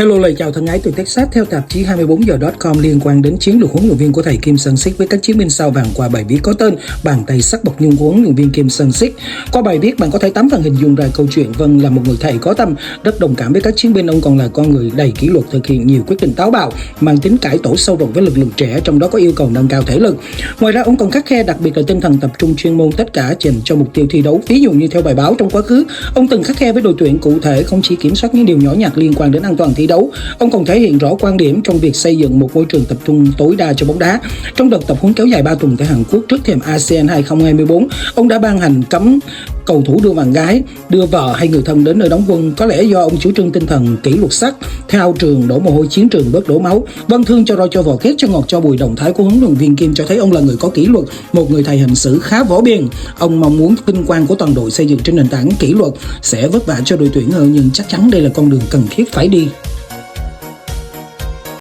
Hello, lời chào thân ái từ Texas. Theo tạp chí 24giờ.com liên quan đến chiến lược huấn luyện viên của thầy Kim Sung-sik với các chiến binh sao vàng qua bài viết có tên Bàn tay sắc bậc nhung của huấn luyện viên Kim Sung-sik. Qua bài viết, bạn có thể tám phần hình dung ra câu chuyện. Vâng, là một người thầy có tâm, rất đồng cảm với các chiến binh. Ông còn là con người đầy kỷ luật, thực hiện nhiều quyết định táo bạo, mang tính cải tổ sâu rộng với lực lượng trẻ, trong đó có yêu cầu nâng cao thể lực. Ngoài ra, ông còn khắt khe, đặc biệt là tinh thần tập trung chuyên môn, tất cả dành cho mục tiêu thi đấu. Ví dụ như theo bài báo trong quá khứ, ông từng khắt khe với đội tuyển cụ thể, không chỉ kiểm soát những điều nhỏ nhặt liên quan đến an toàn thi đấu, ông còn thể hiện rõ quan điểm trong việc xây dựng một môi trường tập trung tối đa cho bóng đá. Trong đợt tập huấn kéo dài 3 tuần tại Hàn Quốc trước thềm ASEAN 2024, ông đã ban hành cấm cầu thủ đưa bạn gái, đưa vợ hay người thân đến nơi đóng quân. Có lẽ do ông chủ trương tinh thần kỷ luật sắt, theo trường đổ mồ hôi chiến trường bớt đổ máu. Vâng, thương cho roi cho vò, ghét cho ngọt cho bùi, động thái của huấn luyện viên Kim cho thấy ông là người có kỷ luật, một người thầy hành xử khá võ biền. Ông mong muốn vinh quang của toàn đội xây dựng trên nền tảng kỷ luật, sẽ vất vả cho đội tuyển hơn, nhưng chắc chắn đây là con đường cần thiết phải đi.